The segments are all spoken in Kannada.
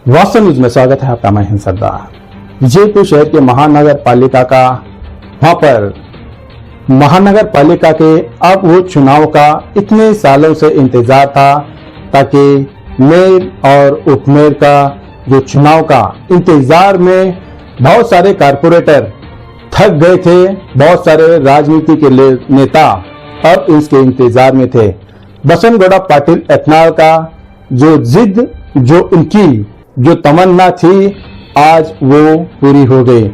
वास्तव न्यूज में स्वागत है आपका। मैं हिंद सरदार। विजयपुर शहर के महानगर पालिका का वहां पर महानगर पालिका के अब वो चुनाव का इतने सालों से इंतजार था ताकि मेयर और उपमेयर का जो चुनाव का इंतजार में बहुत सारे कारपोरेटर थक गए थे। बहुत सारे राजनीति के नेता अब इसके इंतजार में थे। बसनगौड़ा पाटिल एथनाल का जो जिद, जो उनकी जो तमन्ना थी, आज वो पूरी हो गई।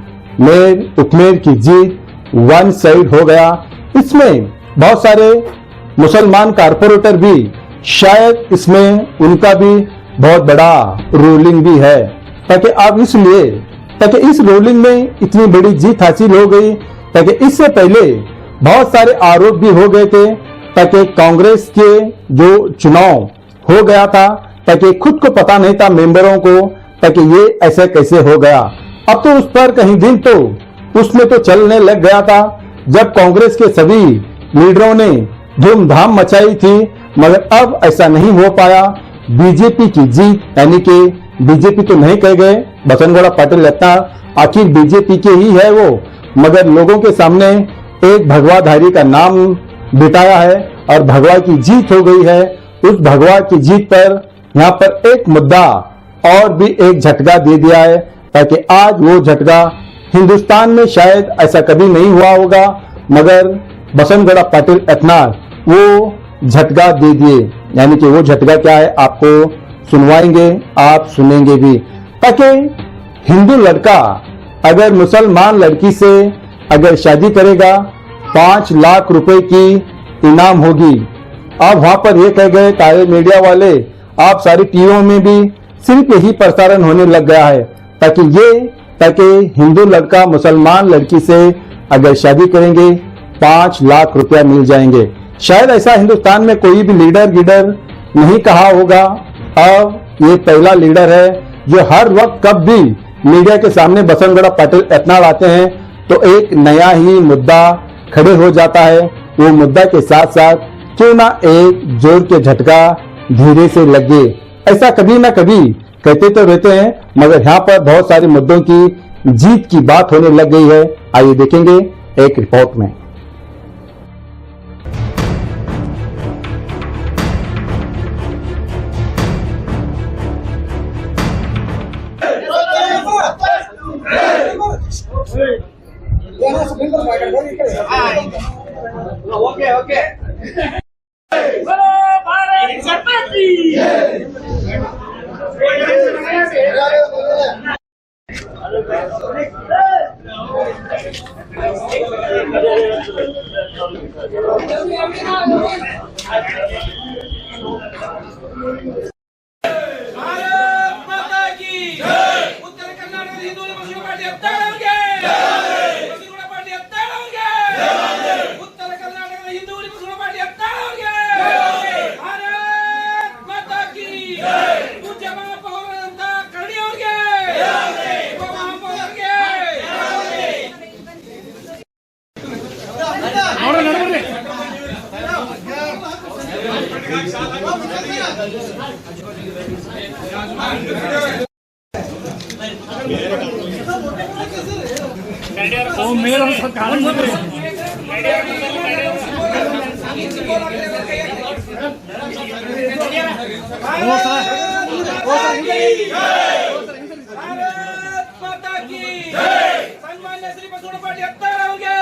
मेयर उपमेयर की जीत वन साइड हो गया। इसमें बहुत सारे मुसलमान कारपोरेटर भी शायद इसमें उनका भी बहुत बड़ा रोलिंग भी है, ताकि इस रोलिंग में इतनी बड़ी जीत हासिल हो गई। ताकि इससे पहले बहुत सारे आरोप भी हो गए थे, ताकि कांग्रेस के जो चुनाव हो गया था, ताकि खुद को पता नहीं था मेंबरों को, ताकि ये ऐसे कैसे हो गया। अब तो उस पर कहीं दिन तो उसमें तो चलने लग गया था, जब कांग्रेस के सभी लीडरों ने धूमधाम मचाई थी। मगर अब ऐसा नहीं हो पाया। बीजेपी की जीत, यानी कि बीजेपी तो नहीं कह गए, बसनगौड़ा पाटिल एथनाल आखिर बीजेपी के ही है वो, मगर लोगों के सामने एक भगवाधारी का नाम बिताया है और भगवा की जीत हो गई है। उस भगवा की जीत पर यहाँ पर एक मुद्दा और भी एक झटका दे दिया है, ताकि आज वो झटका हिंदुस्तान में शायद ऐसा कभी नहीं हुआ होगा, मगर बसनगौड़ा पाटिल एथनाल वो झटका दे दिए। यानी कि वो झटका क्या है आपको सुनवाएंगे, आप सुनेंगे भी। ताकि हिंदू लड़का अगर मुसलमान लड़की से अगर शादी करेगा 5 लाख रुपए की इनाम होगी। अब वहां पर ये कह गए सारे मीडिया वाले, आप सारी टीवियों में भी सिर्फ यही प्रसारण होने लग गया है, ताकि हिंदू लड़का मुसलमान लड़की से अगर शादी करेंगे 5 लाख रुपया मिल जाएंगे। शायद ऐसा हिंदुस्तान में कोई भी लीडर नहीं कहा होगा। अब ये पहला लीडर है जो हर वक्त कब भी मीडिया के सामने बसनगौड़ा पाटिल एथनाल आते हैं तो एक नया ही मुद्दा खड़े हो जाता है। वो मुद्दा के साथ साथ क्यों ना एक जोर के झटका धीरे से लगे, ऐसा कभी ना कभी कहते तो रहते हैं, मगर यहाँ पर बहुत सारे मुद्दों की जीत की बात होने लग गई है। आइए देखेंगे एक रिपोर्ट में। ओके भारत माता की उत्तर कर्नाटक हिंदू मुस्लिम पार्टी उत्तर कर्नाटक हिंदू मुस्लिम पार्टी भारत माता की पूज्य महापौर करणी ಅವ್ರಿಗೆ महापौर भारत माता की सन्मान्य श्री बसवಣ್ಣ पार्टी ಅವ್ರಿಗೆ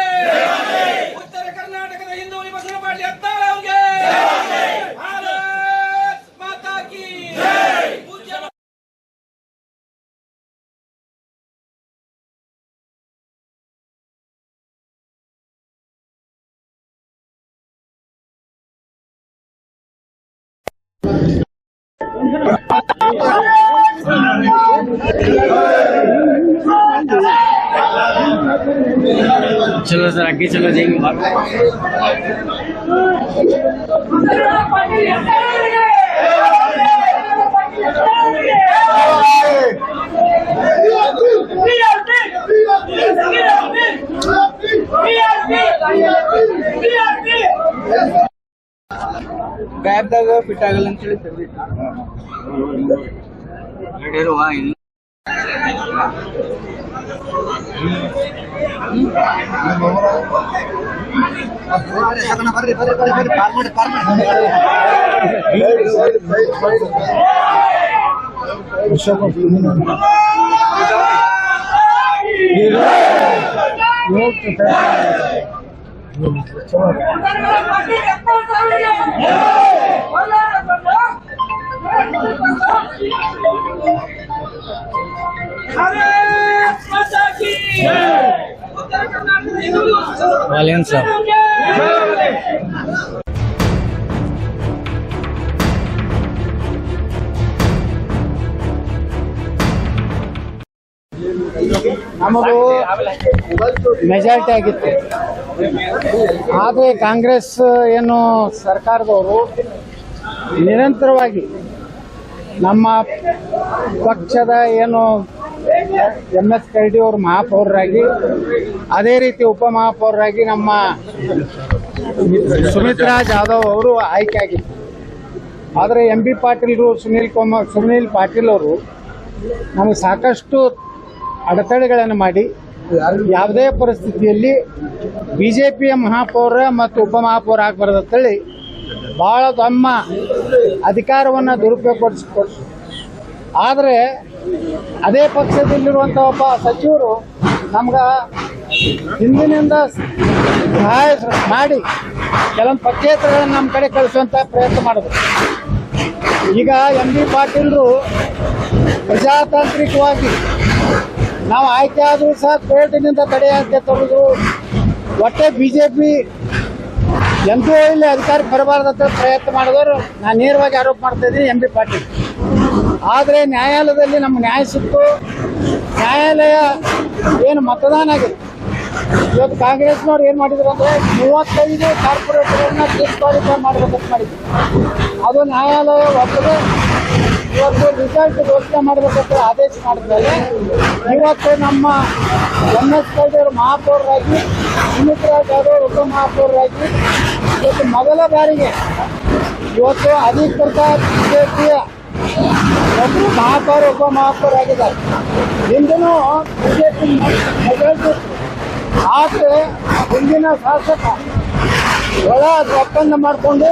उत्तर कर्नाटक हिंदू मुस्लिम पार्टी ಅವ್ರಿಗೆ भारत माता की पूज्य चलो सर आगे चलो जाएंगे। ಕ್ಯಾಬ್ದಾಗ ಫಿಟ್ ಆಗಲ್ಲ ಅಂತ ಹೇಳಿ ತೆಗೆದಿತ್ತು. वालियन साहब ನಮಗೂ ಮೆಜಾರಿಟಿ ಆಗಿತ್ತು. ಆದರೆ ಕಾಂಗ್ರೆಸ್ ಏನು ಸರ್ಕಾರದವರು ನಿರಂತರವಾಗಿ ನಮ್ಮ ಪಕ್ಷದ ಏನು MS ಕರಡಿ ಅವರು ಮಹಾಪೌರರಾಗಿ, ಅದೇ ರೀತಿ ಉಪಮಹಾಪೌರರಾಗಿ ನಮ್ಮ ಸುಮಿತ್ರಾ ಜಾಧವ್ ಅವರು ಆಯ್ಕೆ ಆಗಿತ್ತು. ಆದರೆ MB ಪಾಟೀಲ್ರು, ಸುನೀಲ್ ಪಾಟೀಲ್ ಅವರು ನಮಗೆ ಸಾಕಷ್ಟು ಅಡೆತಡೆಗಳನ್ನು ಮಾಡಿ ಯಾವುದೇ ಪರಿಸ್ಥಿತಿಯಲ್ಲಿ ಬಿಜೆಪಿಯ ಮಹಾಪೌರ ಮತ್ತು ಉಪಮಹಾಪೌರ ಆಗಬಾರ್ದು ಅಂತೇಳಿ ಭಾಳ ತಮ್ಮ ಅಧಿಕಾರವನ್ನು ದುರುಪಯೋಗಪಡಿಸಿಕೊಟ್ಟು, ಆದರೆ ಅದೇ ಪಕ್ಷದಲ್ಲಿರುವಂಥ ಒಬ್ಬ ಸಚಿವರು ನಮ್ಗೆ ಹಿಂದಿನಿಂದ ಸಹಾಯ ಮಾಡಿ ಕೆಲವೊಂದು ಪಕ್ಷೇತರಗಳನ್ನು ನಮ್ಮ ಕಡೆ ಕಳಿಸುವಂಥ ಪ್ರಯತ್ನ ಮಾಡಿದ್ರು. ಈಗ MB ಪಾಟೀಲರು ಪ್ರಜಾತಾಂತ್ರಿಕವಾಗಿ ನಾವು ಆಯ್ಕೆ ಆದರೂ ಸಹ ಕೋರ್ಟಿನಿಂದ ತಡೆಯಂತೆ ತರುವುದು, ಒಟ್ಟೆ ಬಿಜೆಪಿ ಎಂದೂ ಇಲ್ಲಿ ಅಧಿಕಾರಕ್ಕೆ ಬರಬಾರ್ದಂತ ಪ್ರಯತ್ನ ಮಾಡಿದವರು ನಾನು ನೇರವಾಗಿ ಆರೋಪ ಮಾಡ್ತಾ ಇದ್ದೀನಿ MB ಪಾಟೀಲ್. ಆದರೆ ನ್ಯಾಯಾಲಯದಲ್ಲಿ ನಮ್ಗೆ ನ್ಯಾಯ ಸಿಕ್ತು. ನ್ಯಾಯಾಲಯ ಏನು ಮತದಾನ ಆಗಿದೆ, ಇವತ್ತು ಕಾಂಗ್ರೆಸ್ನವ್ರು ಏನು ಮಾಡಿದ್ರು ಅಂದರೆ 35 ಕಾರ್ಪೊರೇಟರ್ಗಳನ್ನ ಡಿಸ್ಕ್ವಾಲಿಫೈ ಮಾಡಬೇಕಂತ ಮಾಡಿದ್ರು. ಅದು ನ್ಯಾಯಾಲಯ ಒಪ್ಪದೆ ಇವತ್ತು ರಿಸಲ್ಟ್ ಘೋಷಣೆ ಮಾಡಬೇಕಂತ ಆದೇಶ ಮಾಡಿದ್ಮೇಲೆ ಇವತ್ತು ನಮ್ಮ MS ಕರಡಿ ಅವರು ಮಹಾಪೌರರಾಗಿ, ಸುಮಿತ್ರಾ ಜಾಧವ್ ಉಪಮಹಾಪೌರರಾಗಿ ಇವತ್ತು ಮೊದಲ ಬಾರಿಗೆ ಇವತ್ತು ಅಧಿಕೃತ ಬಿಜೆಪಿಯ ಒಬ್ಬರು ಮಹಾಪೌರ ಉಪಮಹಾಪೌರ ಆಗಿದ್ದಾರೆ. ಹಿಂದಿನೂ ಬಿಜೆಪಿ ಮೆಜಾರಿಟಿ, ಆದರೆ ಹಿಂದಿನ ಶಾಸಕ ಒಳ ಒಪ್ಪಂದ ಮಾಡಿಕೊಂಡು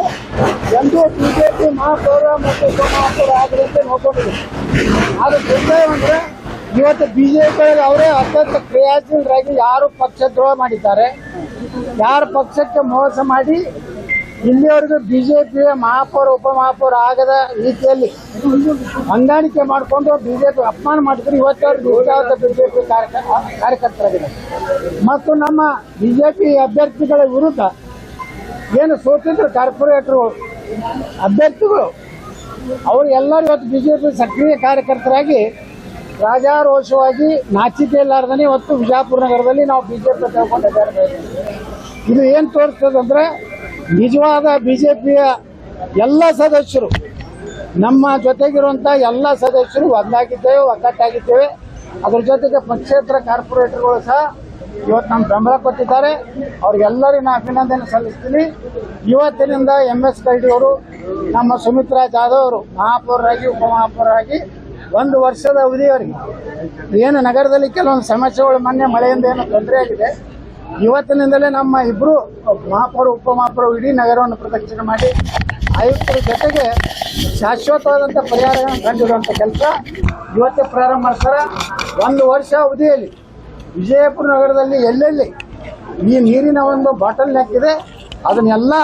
ಎಂದೂ ಬಿಜೆಪಿ ಮಹಾಪೌರ ಮತ್ತು ಉಪಮಹಾಪೌರ ಆಗದಂತೆ ನೋಡ್ಕೊಂಡಿದ್ರು. ಆದರೆ ದುರ್ದೈವ ಅಂದರೆ ಇವತ್ತು ಬಿಜೆಪಿ ಅವರೇ ಅತ್ಯಂತ ಕ್ರಿಯಾಶೀಲರಾಗಿ ಯಾರು ಪಕ್ಷದ್ರೋಹ ಮಾಡಿದ್ದಾರೆ, ಯಾರು ಪಕ್ಷಕ್ಕೆ ಮೋಸ ಮಾಡಿ ಇಲ್ಲಿವರೆಗೂ ಬಿಜೆಪಿಯ ಮಹಾಪೌರ ಉಪಮಹಾಪೌರ ಆಗದ ರೀತಿಯಲ್ಲಿ ಹೊಂದಾಣಿಕೆ ಮಾಡಿಕೊಂಡು ಬಿಜೆಪಿ ಅಪಮಾನ ಮಾಡಿದ್ರು. ಇವತ್ತವರು ನಿಷ್ಠಾವಂತ ಬಿಜೆಪಿ ಕಾರ್ಯಕರ್ತರಾಗಿದ್ದಾರೆ. ಮತ್ತು ನಮ್ಮ ಬಿಜೆಪಿ ಅಭ್ಯರ್ಥಿಗಳ ವಿರುದ್ಧ ಏನು ಸೋತಿದ್ರು ಕಾರ್ಪೊರೇಟರ್ ಅಭ್ಯರ್ಥಿಗಳು, ಅವರು ಎಲ್ಲರೂ ಇವತ್ತು ಬಿಜೆಪಿ ಸಕ್ರಿಯ ಕಾರ್ಯಕರ್ತರಾಗಿ ರಾಜಾರೋಷವಾಗಿ ನಾಚಿಕೆ ಇಲ್ಲಾರ್ದನೆ ಇವತ್ತು ವಿಜಯಪುರ ನಗರದಲ್ಲಿ ನಾವು ಬಿಜೆಪಿ ತಗೊಂಡಿದ್ದಾರೆ. ಇದು ಏನು ತೋರಿಸ್ತದಂದ್ರೆ ನಿಜವಾದ ಬಿಜೆಪಿಯ ಎಲ್ಲ ಸದಸ್ಯರು, ನಮ್ಮ ಜೊತೆಗಿರುವಂಥ ಎಲ್ಲ ಸದಸ್ಯರು ಒಂದಾಗಿದ್ದೇವೆ, ಒಗ್ಗಟ್ಟಾಗಿದ್ದೇವೆ. ಅದರ ಜೊತೆಗೆ ಪಕ್ಷೇತರ ಕಾರ್ಪೊರೇಟರ್ಗಳು ಸಹ ಇವತ್ತು ನಮ್ಮ ಬೆಂಬಲ ಕೊಟ್ಟಿದ್ದಾರೆ. ಅವ್ರಿಗೆಲ್ಲರಿಗೂ ನಾನು ಅಭಿನಂದನೆ ಸಲ್ಲಿಸ್ತೀನಿ. ಇವತ್ತಿನಿಂದ MS ಕರಡಿ ಅವರು, ನಮ್ಮ ಸುಮಿತ್ರಾ ಜಾಧವ್ ಅವರು ಮಹಾಪೌರರಾಗಿ ಉಪಮಹಾಪೌರರಾಗಿ 1 ವರ್ಷದ ಅವಧಿಯವರೆಗೆ ಏನು ನಗರದಲ್ಲಿ ಕೆಲವೊಂದು ಸಮಸ್ಯೆಗಳು, ಮೊನ್ನೆ ಮಳೆಯಿಂದ ಏನು ತೊಂದರೆ ಆಗಿದೆ, ಇವತ್ತಿನಿಂದಲೇ ನಮ್ಮ ಇಬ್ಬರು ಮಹಾಪೌರ ಉಪಮಹಾಪೌರ ಇಡೀ ನಗರವನ್ನು ಪ್ರದಕ್ಷಿಣೆ ಮಾಡಿ ಆಯುಕ್ತರ ಜೊತೆಗೆ ಶಾಶ್ವತವಾದಂಥ ಪರಿಹಾರಗಳನ್ನು ಕಂಡುಹಿಡುವಂಥ ಕೆಲಸ ಇವತ್ತೇ ಪ್ರಾರಂಭ ಮಾಡ್ತಾರೆ. 1 ವರ್ಷ ಅವಧಿಯಲ್ಲಿ ವಿಜಯಪುರ ನಗರದಲ್ಲಿ ಎಲ್ಲೆಲ್ಲಿ ಈ ನೀರಿನ ಒಂದು ಬಾಟಲ್ ನೆಕ್ ಇದೆ ಅದನ್ನೆಲ್ಲ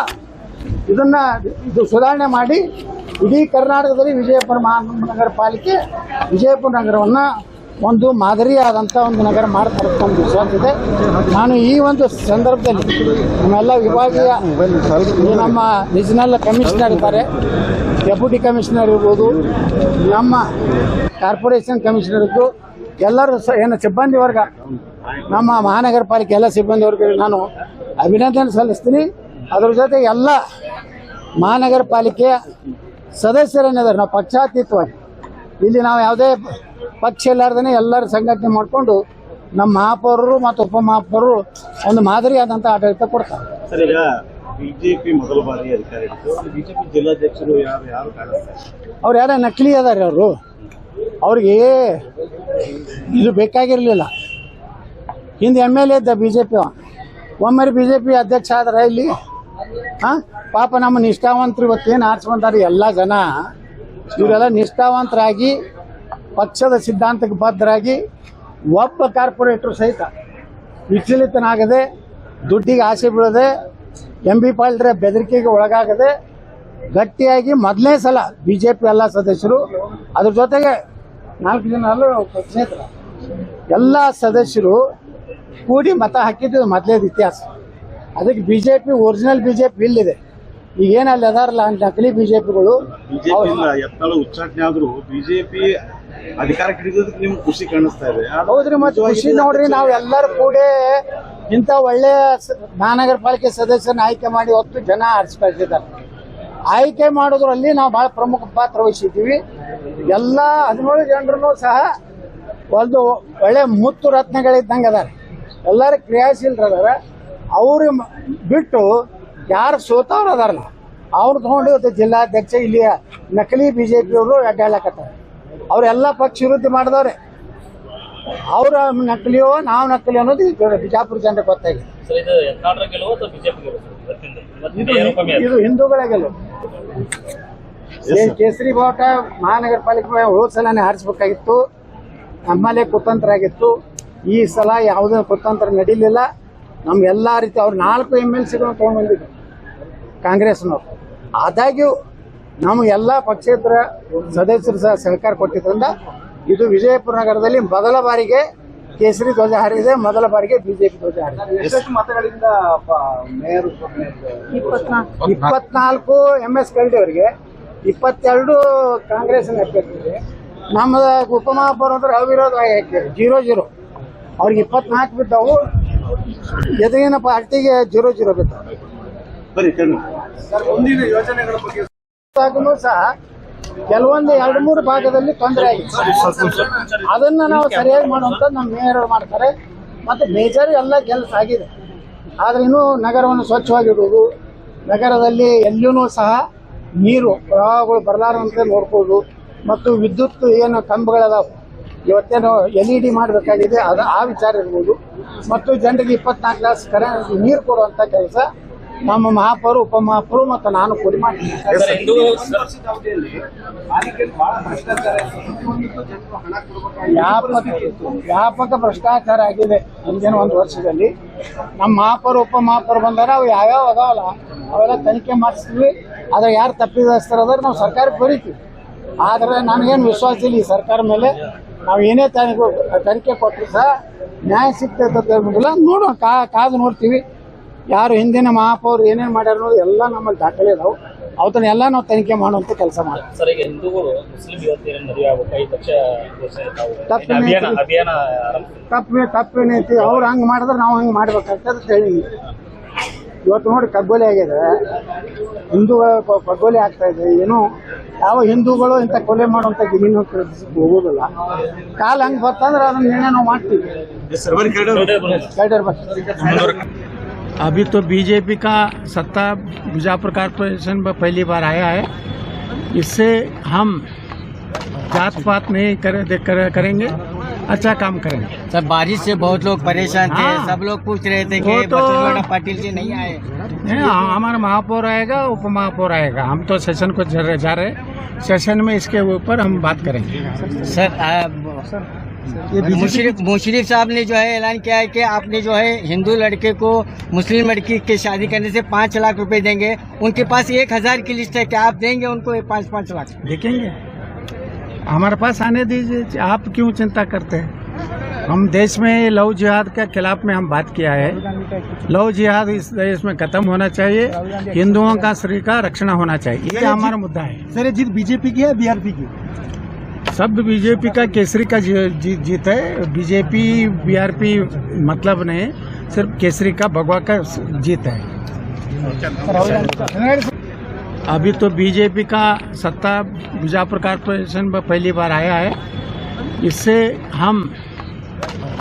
ಇದು ಸುಧಾರಣೆ ಮಾಡಿ ಇಡೀ ಕರ್ನಾಟಕದಲ್ಲಿ ವಿಜಯಪುರ ಮಹಾನಗರ ಪಾಲಿಕೆ ವಿಜಯಪುರ ನಗರವನ್ನು ಒಂದು ಮಾದರಿಯಾದಂಥ ಒಂದು ನಗರ ಮಾಡ್ತಾರೆ ಅಂತ ವಿಶ್ವಾಸ ಇದೆ. ನಾನು ಈ ಒಂದು ಸಂದರ್ಭದಲ್ಲಿ ನಮ್ಮೆಲ್ಲ ವಿಭಾಗೀಯ ನಮ್ಮ ರೀಜನಲ್ ಕಮಿಷನರ್ ಇದ್ದಾರೆ, ಡೆಪ್ಯೂಟಿ ಕಮಿಷನರ್ ಇರ್ಬೋದು, ನಮ್ಮ ಕಾರ್ಪೊರೇಷನ್ ಕಮಿಷನರ್ ಇದ್ದು ಎಲ್ಲರೂ ಏನು ಸಿಬ್ಬಂದಿ ವರ್ಗ, ನಮ್ಮ ಮಹಾನಗರ ಪಾಲಿಕೆ ಎಲ್ಲ ಸಿಬ್ಬಂದಿ ವರ್ಗ ನಾನು ಅಭಿನಂದನೆ ಸಲ್ಲಿಸ್ತೀನಿ. ಅದರ ಜೊತೆ ಎಲ್ಲ ಮಹಾನಗರ ಪಾಲಿಕೆಯ ಸದಸ್ಯರೇನಿದ್ದಾರೆ, ನಾವು ಪಕ್ಷಾತೀತವಾಗಿ ಇಲ್ಲಿ ನಾವು ಯಾವುದೇ ಪಕ್ಷ ಇಲ್ಲಾರ್ದೇ ಎಲ್ಲರೂ ಸಂಘಟನೆ ಮಾಡಿಕೊಂಡು ನಮ್ಮ ಮಹಾಪೌರರು ಮತ್ತು ಉಪಮಹಾಪೌರರು ಒಂದು ಮಾದರಿಯಾದಂಥ ಆಡಳಿತ ಕೊಡ್ತಾರೆ. ಸರ್, ಈಗ ಬಿಜೆಪಿ ಮೊದಲ ಬಾರಿ ಅಧಿಕಾರ ಹಿಡಿದು ಬಿಜೆಪಿ ಜಿಲ್ಲಾಧ್ಯಕ್ಷರು ಯಾರು ಕಾಣಿಸ್ತಾರೆ? ಅವ್ರು ಯಾರ ನಕಲಿ ಅದಾರೆ ಅವರು. ಅವ್ರಿಗೆ ಇದು ಬೇಕಾಗಿರಲಿಲ್ಲ. ಹಿಂದೆ MLA ಇದ್ದ BJP ಒಮ್ಮೆ BJP ಅಧ್ಯಕ್ಷ ಆದ್ರೆ ಇಲ್ಲಿ ಪಾಪ ನಮ್ಮ ನಿಷ್ಠಾವಂತರು ಇವತ್ತೇನು ಆರಿಸಿ ಬಂದಾರೆ ಎಲ್ಲ ಜನ, ಇವರೆಲ್ಲ ನಿಷ್ಠಾವಂತರಾಗಿ ಪಕ್ಷದ ಸಿದ್ಧಾಂತಕ್ಕೆ ಬದ್ಧರಾಗಿ ಒಬ್ಬ ಕಾರ್ಪೊರೇಟರ್ ಸಹಿತ ವಿಚಲಿತನಾಗದೆ, ದುಡ್ಡಿಗೆ ಆಸೆ ಬೀಳದೆ, MB ಪಾಲ್ರೆ ಬೆದರಿಕೆಗೆ ಒಳಗಾಗದೆ ಗಟ್ಟಿಯಾಗಿ ಮೊದಲನೇ ಸಲ BJP ಎಲ್ಲ ಸದಸ್ಯರು, ಅದ್ರ ಜೊತೆಗೆ 4 ಜನ ಪಕ್ಷೇತರ ಎಲ್ಲ ಸದಸ್ಯರು ಕೂಡಿ ಮತ ಹಾಕಿದ್ದು ಮೊದಲೇದು ಇತಿಹಾಸ. ಅದಕ್ಕೆ BJP ಒರಿಜಿನಲ್ BJP ಇಲ್ಲಿದೆ. ಈಗ ಏನಲ್ಲಿ ಅದಾರಲ್ಲ ನಕಲಿ BJPಗಳು, ಯತ್ನಾಳ ಉಚ್ಚಾಟನೆ ಆದ್ರೂ ಬಿಜೆಪಿ ಅಧಿಕಾರಕ್ಕೆ ಹಿಡಿದಕ್ಕೆ ನಿಮ್ಗೆ ಖುಷಿ ಕಾಣಿಸ್ತಾ ಇದೆ. ಹೌದ್ರಿ, ಮತ್ತೆ ಖುಷಿ ನೋಡ್ರಿ. ನಾವು ಎಲ್ಲರೂ ಕೂಡ ಇಂಥ ಒಳ್ಳೆಯ ಮಹಾನಗರ ಪಾಲಿಕೆ ಸದಸ್ಯರನ್ನ ಆಯ್ಕೆ ಮಾಡಿ ಹೊತ್ತು ಜನ ಆರಿಸ್ಕೊಳ್ತಿದ್ದಾರೆ. ಆಯ್ಕೆ ಮಾಡೋದ್ರಲ್ಲಿ ನಾವು ಬಹಳ ಪ್ರಮುಖ ಪಾತ್ರ ವಹಿಸಿದ್ದೀವಿ. ಎಲ್ಲ 17 ಜನರು ಸಹ ಒಂದು ಒಳ್ಳೆ ಮುತ್ತು ರತ್ನಗಳಿದ್ದಂಗೆ ಅದಾರೆ. ಎಲ್ಲರೂ ಕ್ರಿಯಾಶೀಲರದಾರ. ಅವ್ರು ಬಿಟ್ಟು ಯಾರು ಸೋತವ್ರು ಅದಾರಲ್ಲ ಅವ್ರು ತಗೊಂಡು ಜಿಲ್ಲಾಧ್ಯಕ್ಷ ಇಲ್ಲಿಯ ನಕಲಿ BJPಯವರು ಅಡ್ಡಾಡಕತ್ತಾರೆ. ಅವರೆಲ್ಲ ಪಕ್ಷ ವಿರೋಧಿ ಮಾಡಿದವ್ರೆ. ಅವ್ರ ನಕಲಿಯೋ ನಾವು ನಕಲಿ ಅನ್ನೋದು ಬಿಜಾಪುರ ಜನರಿಗೆ ಗೊತ್ತಾಗಿದೆ. ಇದು ಹಿಂದೂಗಳ ಗೆಲುವು. ಕೇಸರಿ ಬಾವುಟ ಮಹಾನಗರ ಪಾಲಿಕೆ ಹೋದ ಸಲನೇ ಹಾರಿಸಬೇಕಾಗಿತ್ತು, ನಮ್ಮಲ್ಲೇ ಕುತಂತ್ರ ಆಗಿತ್ತು. ಈ ಸಲ ಯಾವುದೇ ಕುತಂತ್ರ ನಡೀಲಿಲ್ಲ. ನಮ್ಗೆಲ್ಲ ರೀತಿ ಅವ್ರು 4 MLCಗಳನ್ನು ತಗೊಂಡ್ಬಂದಿದ್ರು ಕಾಂಗ್ರೆಸ್ನವ್ರು. ಆದಾಗ್ಯೂ ನಮಗೆಲ್ಲ ಪಕ್ಷೇತರ ಸದಸ್ಯರು ಸಹ ಸಹಕಾರ ಕೊಟ್ಟಿದ್ರಿಂದ ಇದು ವಿಜಯಪುರ ನಗರದಲ್ಲಿ ಮೊದಲ ಬಾರಿಗೆ ಕೇಸರಿ ಧ್ವಜ ಹಾರಿದೆ, ಮೊದಲ ಬಾರಿಗೆ BJP ಧ್ವಜ ಹಾರಿದೆ. ಎಷ್ಟು ಮತಗಳಿಂದ ಮೇಯರ್ 24 MS ಕಲ್ಡಿಯವರಿಗೆ, 22 ಕಾಂಗ್ರೆಸ್ ಅಭ್ಯರ್ಥಿಗೆ. ನಮ್ಮ ಉಪಮಹಾಪೌರ ಅಂದ್ರೆ ಅವಿರೋಧವಾಗಿ ಹಾಕಿದ್ರು 0-0. ಅವ್ರಿಗೆ 24 ಬಿದ್ದವು, ಎದುರಿನ ಪಾರ್ಟಿಗೆ 0-0 ಬಿದ್ದವು. ಮುಂದಿನ ಯೋಜನೆಗಳ ಬಗ್ಗೆ ಸಹ ಕೆಲವೊಂದು 2-3 ಭಾಗದಲ್ಲಿ ತೊಂದರೆ ಆಗಿದೆ. ಅದನ್ನ ನಾವು ಸರಿಯಾಗಿ ಮಾಡುವಂತ ನಮ್ಮ ಮೇಯರ್ ಮಾಡ್ತಾರೆ. ಮತ್ತೆ ಮೇಜರ್ ಎಲ್ಲ ಕೆಲಸ ಆಗಿದೆ. ಆದ್ರೆ ಇನ್ನೂ ನಗರವನ್ನು ಸ್ವಚ್ಛವಾಗಿಡುವುದು, ನಗರದಲ್ಲಿ ಎಲ್ಲೂ ಸಹ ನೀರು ಪ್ರವಾಹಗಳು ಬರಲಾರಂತೆ ನೋಡ್ಕೊಳ್ಳೋದು, ಮತ್ತು ವಿದ್ಯುತ್ ಏನು ಕಂಬಗಳದಾವೆ ಇವತ್ತೇನು LED ಮಾಡಬೇಕಾಗಿದೆ, ಅದು ಆ ವಿಚಾರ ಇರ್ಬೋದು. ಮತ್ತು ಜನರಿಗೆ 24 ತಾಸು ಕರೆಂಟ್ ನೀರು ಕೊಡುವಂತ ಕೆಲಸ ನಮ್ಮ ಮಹಾಪೌರ, ಉಪಮಹಾಪೌರ ಮತ್ತು ನಾನು ಕೂಡಿ ಮಾಡ್ತೀನಿ. ವ್ಯಾಪಕ ಭ್ರಷ್ಟಾಚಾರ ಆಗಿದೆ ಮುಂದಿನ 1 ವರ್ಷದಲ್ಲಿ. ನಮ್ಮ ಮಹಾಪೌರ, ಉಪಮಹಾಪೌರ ಬಂದಾರ, ಅವು ಯಾವ್ಯಾವ ಅದಾವಲ್ಲ ಅವೆಲ್ಲ ತನಿಖೆ ಮಾಡಿಸ್ತೀವಿ. ಅದ್ರ ಯಾರು ತಪ್ಪಿದಸ್ತರಾದ್ರೆ ನಾವು ಸರ್ಕಾರಕ್ಕೆ ಬರೀತೀವಿ. ಆದರೆ ನನಗೇನು ವಿಶ್ವಾಸ ಇಲ್ಲ ಈ ಸರ್ಕಾರ ಮೇಲೆ. ನಾವು ಏನೇ ತನಿಖೆ ಕೊಟ್ಟರು ಸಹ ನ್ಯಾಯ ಸಿಗ್ತೈತೆ ಅನ್ನೋದಿಲ್ಲ. ನೋಡೋಣ, ಕಾದು ನೋಡ್ತೀವಿ. ಯಾರು ಹಿಂದಿನ ಮಹಾಪೌರು ಏನೇನು ಮಾಡ್ಯಾರ ಅನ್ನೋದು ಎಲ್ಲ ನಮ್ಮಲ್ಲಿ ದಾಖಲೆ ಇದಾವೆ. ಅವತ್ತನ್ನೆಲ್ಲ ನಾವು ತನಿಖೆ ಮಾಡುವಂತ ಕೆಲಸ ಮಾಡ್ತೀವಿ. ತಪ್ಪೇನೈತಿ, ಅವ್ರು ಹಂಗೆ ಮಾಡಿದ್ರೆ ನಾವು ಹಂಗೆ ಮಾಡ್ಬೇಕಾಗ್ತದೆ ಅಂತ ಹೇಳಿ. ಇವತ್ತು ನೋಡಿ ಕಗ್ಗೊಲೆ ಆಗಿದೆ, ಹಿಂದೂಗಳ ಕಗ್ಗೊಲೆ ಆಗ್ತಾ ಇದೆ. ಏನು ಯಾವ ಹಿಂದೂಗಳು ಇಂಥ ಕೊಲೆ ಮಾಡುವಂತ ಜಮೀನು ಹೋಗೋದಿಲ್ಲ. ಕಾಲ ಹಂಗೆ ಬರ್ತಂದ್ರೆ ಅದನ್ನ ನಿರ್ಣಯ ನಾವು ಮಾಡ್ತೀವಿ. अभी तो बीजेपी का सत्ता बीजापुर कारपोरेशन में पहली बार आया है. इससे हम जात पात नहीं करेंगे, अच्छा काम करेंगे. सर, बारिश से बहुत लोग परेशान थे. हाँ। सब लोग पूछ रहे थे कि तो पाटिल जी नहीं आए. हमारा महापौर आएगा, उप महापौर आएगा. हम तो सेशन को जा रहे. सेशन में इसके ऊपर हम बात करेंगे. सर, मुशर्रफ साहब ने जो है ऐलान किया है कि आपने जो है हिंदू लड़के को मुस्लिम लड़की की शादी करने से 5 लाख रुपए देंगे. उनके पास 1000 की लिस्ट है, क्या आप देंगे उनको 5-5 लाख? देखेंगे, हमारे पास आने दीजिए. आप क्यों चिंता करते हैं? हम देश में लव जिहाद के खिलाफ में हम बात किया है. लव जिहाद इस देश में खत्म होना चाहिए. हिंदुओं का शरीर का रक्षण होना चाहिए. ये हमारा मुद्दा है. सर, ये जीत बीजेपी की है बीआरपी की? सब बीजेपी का, केसरी का जीत है. बीजेपी बीआरपी मतलब नहीं, सिर्फ केसरी का, भगवा का जीत है. अभी तो बीजेपी का सत्ता बीजापुर कारपोरेशन में पहली बार आया है. इससे हम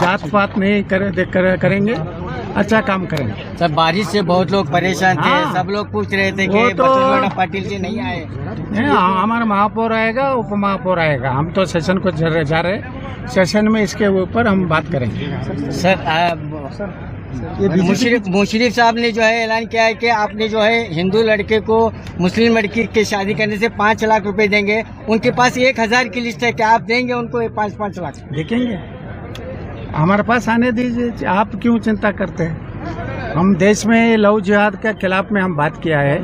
जात पात नहीं करेंगे, अच्छा काम करेंगे। सर बारिश से बहुत लोग परेशान थे, हाँ। सब लोग पूछ रहे थे कि वो तो- बच्चू पाटिल जी नहीं आए। हमारा महापौर आएगा, उप महापौर आएगा, हम तो सेशन को जा रहे, सेशन में इसके ऊपर हम बात करेंगे। सर मुशर्रफ साहब ने जो है ऐलान किया है कि आपने जो है हिंदू लड़के को मुस्लिम लड़की की शादी करने से 5 लाख रुपए देंगे। उनके पास 1000 की लिस्ट है, क्या आप देंगे उनको 5-5 लाख? देखेंगे, हमारे पास आने दीजिए, आप क्यों चिंता करते हैं? हम देश में लव जिहाद के खिलाफ में हम बात किया है।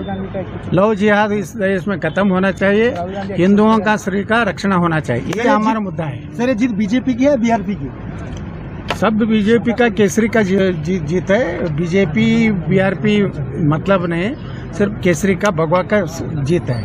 लव जिहाद इस देश में खत्म होना चाहिए, हिंदुओं का शरीर का रक्षण होना चाहिए, ये हमारा मुद्दा है। सर ये जीत बीजेपी की है बीआरपी की? सब बीजेपी का केसरी का जीत है। बीजेपी बीआरपी मतलब नहीं, सिर्फ केसरी का भगवा का जीत है।